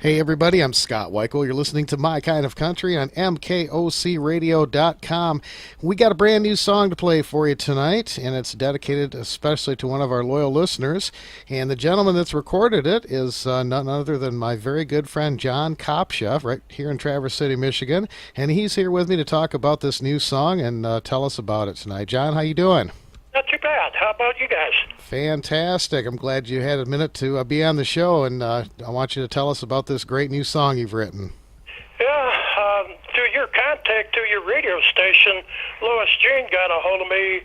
Hey everybody, I'm Scott Wikle. You're listening to My Kind of Country on MKOCRadio.com. We got a brand new song to play for you tonight, and it's dedicated especially to one of our loyal listeners. And the gentleman that's recorded it is none other than my very good friend John Kopchia, right here in Traverse City, Michigan. And he's here with me to talk about this new song and tell us about it tonight. John, how you doing? Not too bad. How about you guys? Fantastic. I'm glad you had a minute to be on the show, and I want you to tell us about this great new song you've written. Yeah, through your contact to your radio station, Loisjean got a hold of me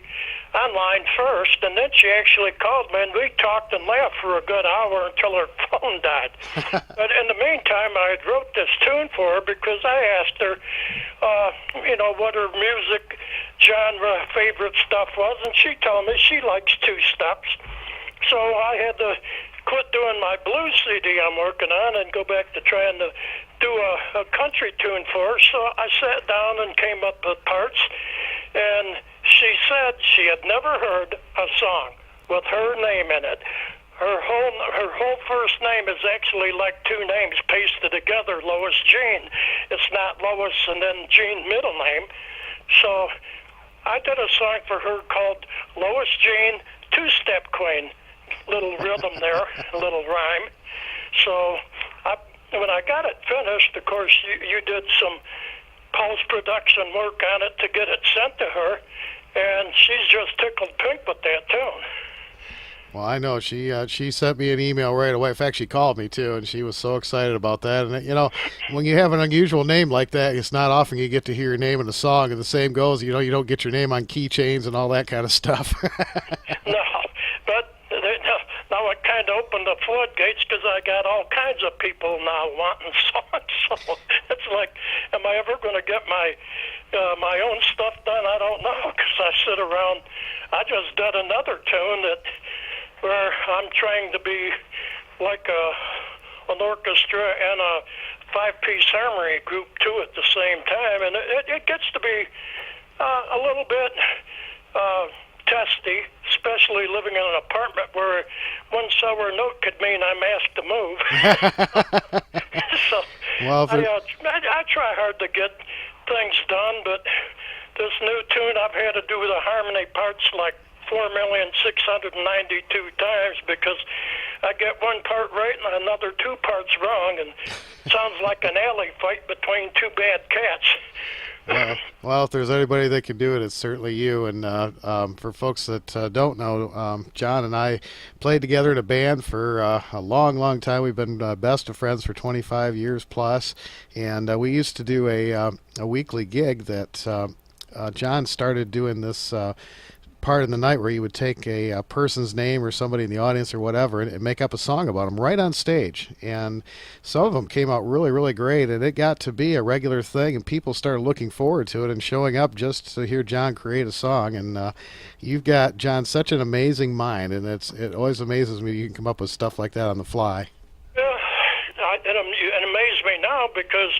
online first, and then she actually called me, and we talked and laughed for a good hour until her phone died. But in the meantime, I wrote this tune for her because I asked her, what her music genre favorite stuff was, and she told me she likes two-steps. So I had to quit doing my blues CD I'm working on and go back to trying to do a country tune for her. So I sat down and came up with parts, and she said she had never heard a song with her name in it. Her whole first name is actually like two names pasted together, Loisjean. It's not Lois and then Jean middle name. So I did a song for her called Loisjean Two-Step Queen. Little rhythm there, a little rhyme. So when I got it finished, of course, you did some post-production work on it to get it sent to her, and she's just tickled pink with that tune. Well, I know she sent me an email right away. In fact, she called me too, and she was so excited about that. And when you have an unusual name like that, it's not often you get to hear your name in a song. And the same goes, you don't get your name on keychains and all that kind of stuff. No, but now it kind of opened the floodgates because I got all kinds of people now wanting songs. So it's like, am I ever going to get my own stuff done? I don't know, because I sit around. I just did another tune where I'm trying to be like an orchestra and a five-piece harmony group too at the same time, and it gets to be a little bit testy, especially living in an apartment where one sour note could mean I'm asked to move. So Well, I try hard to get things done, but this new tune I've had to do the harmony parts like 4,692 times because I get one part right and another two parts wrong, and it sounds like an alley fight between two bad cats. Well, if there's anybody that can do it, it's certainly you. And for folks that don't know, John and I played together in a band for a long, long time. We've been best of friends for 25 years plus, and we used to do a weekly gig that John started doing this part in the night where you would take a person's name or somebody in the audience or whatever and make up a song about them right on stage. And some of them came out really, really great, and it got to be a regular thing, and people started looking forward to it and showing up just to hear John create a song. And you've got, John, such an amazing mind, and it always amazes me you can come up with stuff like that on the fly. Yeah, it amazes me now because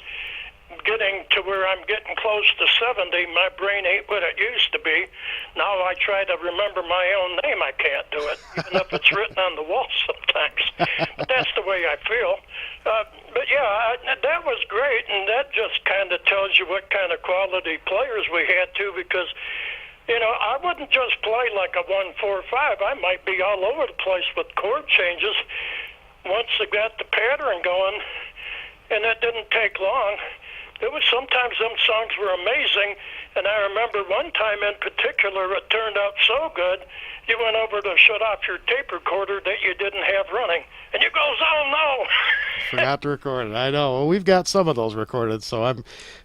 getting to where I'm getting close to 70, my brain ain't what it used to be. Now I try to remember my own name. I can't do it, even if it's written on the wall sometimes. But that's the way I feel. But yeah, that was great, and that just kind of tells you what kind of quality players we had too, because I wouldn't just play like a 1-4-5. I might be all over the place with chord changes. Once I got the pattern going, and that didn't take long. It was sometimes them songs were amazing, and I remember one time in particular it turned out so good, you went over to shut off your tape recorder that you didn't have running, and you goes, oh no! Forgot to record it. I know. Well, we've got some of those recorded, so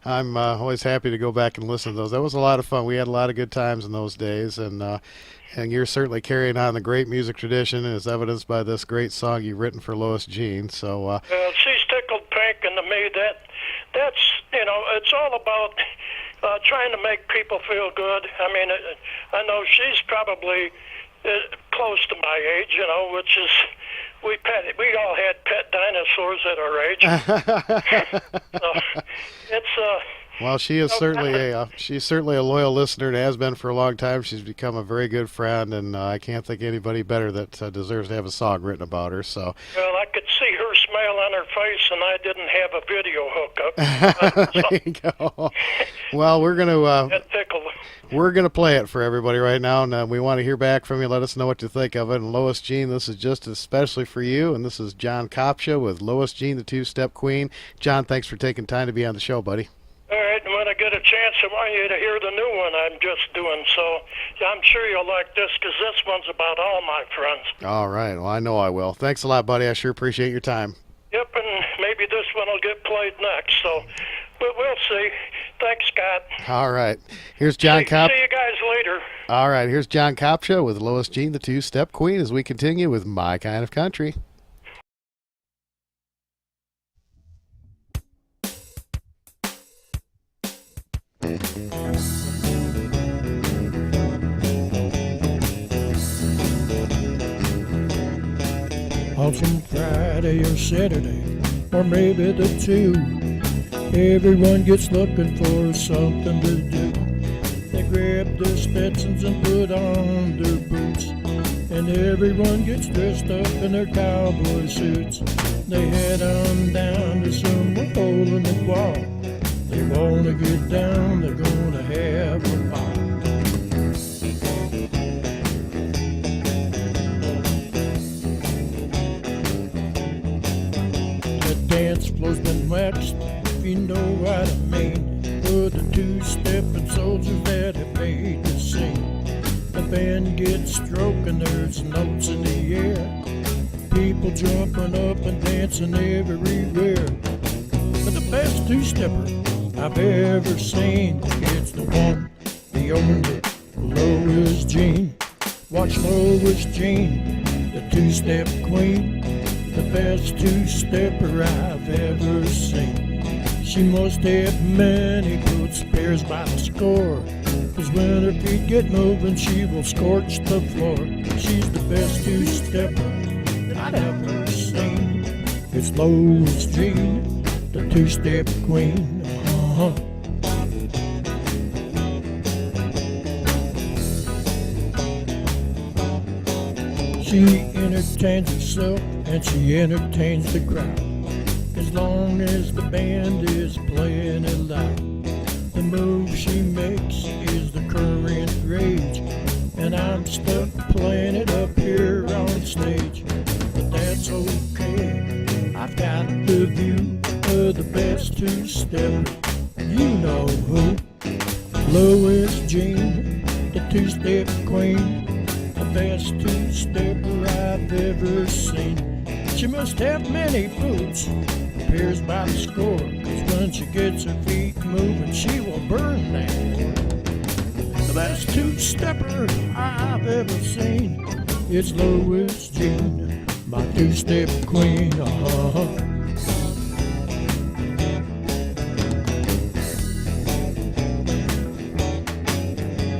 I'm always happy to go back and listen to those. That was a lot of fun. We had a lot of good times in those days, and you're certainly carrying on the great music tradition, as evidenced by this great song you've written for Loisjean. So she's tickled pink, and to me that's it's all about trying to make people feel good. I mean, I know she's probably close to my age, which is we all had pet dinosaurs at our age. So it's Well, she's certainly a loyal listener and has been for a long time. She's become a very good friend, and I can't think of anybody better that deserves to have a song written about her. So. Well, I could see her smile smile on her face, and I didn't have a video hookup. There you go. Well, we're gonna That tickled. we're gonna play it for everybody right now, and we want to hear back from you. Let us know what you think of it. And Loisjean, this is just especially for you. And this is John Kopchia with Loisjean, the two-step queen. John, thanks for taking time to be on the show, buddy. All right, and when I get a chance, I want you to hear the new one I'm just doing. So I'm sure you'll like this, because this one's about all my friends. All right. Well, I know I will. Thanks a lot, buddy. I sure appreciate your time. Yep, and maybe this one will get played next. So we'll see. Thanks, Scott. All right. Here's John See you guys later. All right. Here's John Kopchia with Loisjean, the two-step queen, as we continue with My Kind of Country. On some Friday or Saturday, or maybe the two, everyone gets looking for something to do. They grab their Stetsons and put on their boots, and everyone gets dressed up in their cowboy suits. They head on down to some hole in the wall. They wanna get down, they're gonna have a ball. Dance floor's been waxed, if you know what I mean, for the two-stepping soldiers that have made the scene. The band gets stroking, there's notes in the air, people jumping up and dancing everywhere. But the best two-stepper I've ever seen, it's the one, the only, Loisjean. Watch Loisjean, the two-step queen, the best two-stepper I've ever seen. She must have many boots, pairs by the score, 'cause when her feet get moving, she will scorch the floor. She's the best two-stepper I've ever seen. It's Loisjean, the two-step queen. She entertains herself and she entertains the crowd, as long as the band is playing it loud. The move she makes is the current rage, and I'm stuck playing it up here on stage. But that's okay, I've got the view of the best two-stepper. You know who, Loisjean, the two-step queen, the best two-stepper I've ever seen. She must have many boots, pairs by the score, 'cause when she gets her feet moving, she will burn that floor. The best two-stepper I've ever seen, it's Loisjean, my two-step queen.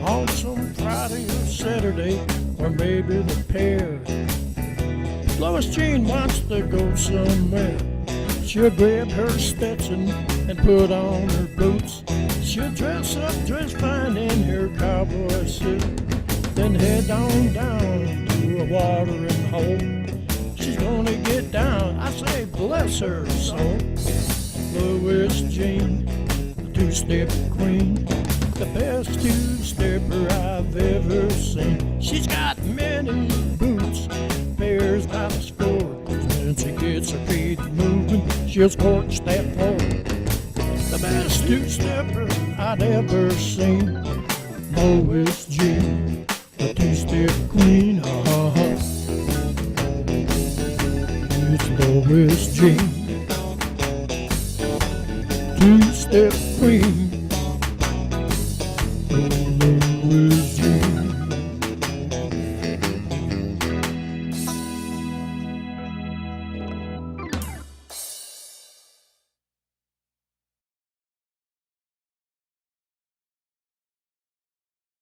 On some Friday or Saturday, or maybe the pair, Loisjean wants to go somewhere. She'll grab her Stetson and put on her boots. She'll dress up dress fine in her cowboy suit, then head on down to a watering hole. She's gonna get down, I say bless her soul. Loisjean, the two-step queen, the best two-stepper I've ever seen. She's got many boots, pairs by the score, 'cause when she gets her feet moving, she'll scorch that floor. The best two-stepper I'd ever seen, Loisjean, the two-step queen. It's Loisjean, two-step queen.